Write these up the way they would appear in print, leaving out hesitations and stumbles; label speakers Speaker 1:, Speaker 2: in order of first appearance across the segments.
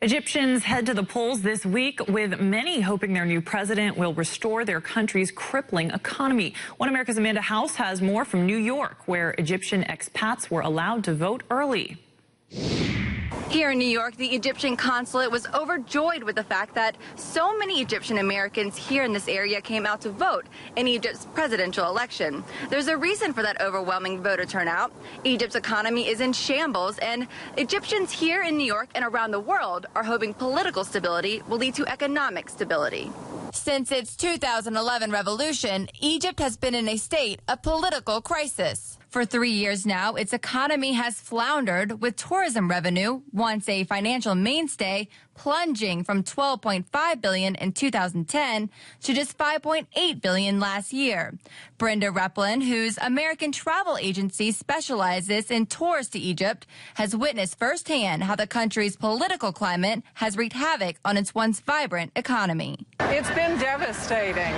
Speaker 1: Egyptians head to the polls this week, with many hoping their new president will restore their country's crippling economy. One America's Amanda House has more from New York, where Egyptian expats were allowed to vote early.
Speaker 2: Here in New York, the Egyptian consulate was overjoyed with the fact that so many Egyptian Americans here in this area came out to vote in Egypt's presidential election. There's a reason for that overwhelming voter turnout. Egypt's economy is in shambles, and Egyptians here in New York and around the world are hoping political stability will lead to economic stability. Since its 2011 revolution, Egypt has been in a state of political crisis. For 3 years now, its economy has floundered, with tourism revenue, once a financial mainstay, plunging from $12.5 billion in 2010 to just $5.8 billion last year. Brenda Replin, whose American travel agency specializes in tours to Egypt, has witnessed firsthand how the country's political climate has wreaked havoc on its once vibrant economy.
Speaker 3: It's been devastating.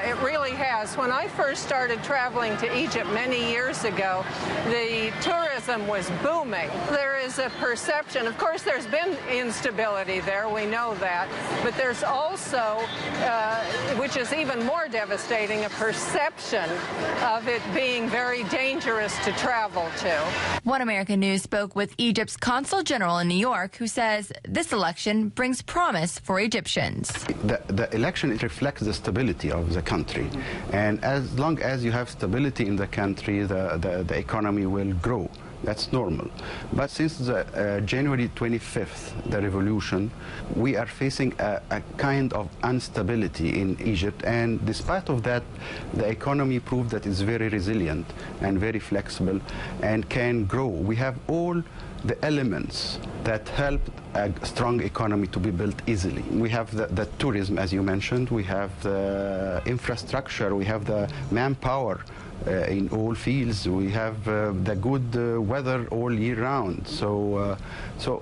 Speaker 3: It really has. When I first started traveling to Egypt many years ago, the tourism was booming. There is a perception, of course, there's been instability there, we know that, but there's also, which is even more devastating, a perception of it being very dangerous to travel to.
Speaker 2: One American News spoke with Egypt's Consul General in New York, who says this election brings promise for Egyptians.
Speaker 4: The election, it reflects the stability of the country, and as long as you have stability in the country, the economy will grow. That's normal. But since the January 25th, the revolution, we are facing a kind of instability in Egypt, and despite of that, the economy proved that it's very resilient and very flexible and can grow. We have all the elements that help a strong economy to be built easily. We have the tourism, as you mentioned, we have the infrastructure, we have the manpower in all fields, we have the good weather all year round. So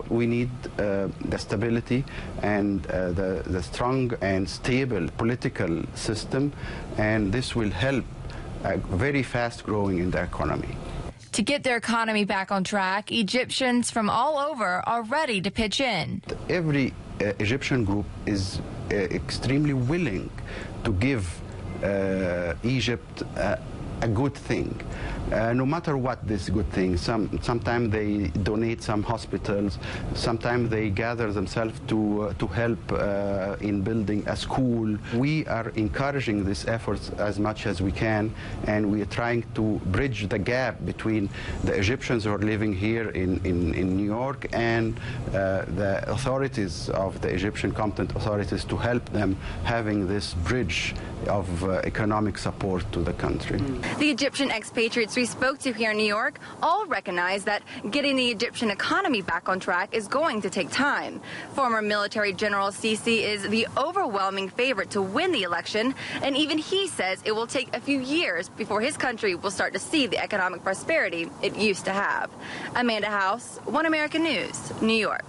Speaker 4: we need the stability and the strong and stable political system, and this will help very fast growing in the economy.
Speaker 2: To get their economy back on track, Egyptians from all over are ready to pitch in.
Speaker 4: Every Egyptian group is extremely willing to give Egypt a good thing, no matter what this good thing. Sometimes they donate some hospitals, sometimes they gather themselves to help in building a school. We are encouraging these efforts as much as we can, and we are trying to bridge the gap between the Egyptians who are living here in New York and the authorities of the Egyptian competent authorities to help them having this bridge of economic support to the country.
Speaker 2: The Egyptian expatriates we spoke to here in New York all recognize that getting the Egyptian economy back on track is going to take time. Former military General Sisi is the overwhelming favorite to win the election, and even he says it will take a few years before his country will start to see the economic prosperity it used to have. Amanda House, One American News, New York.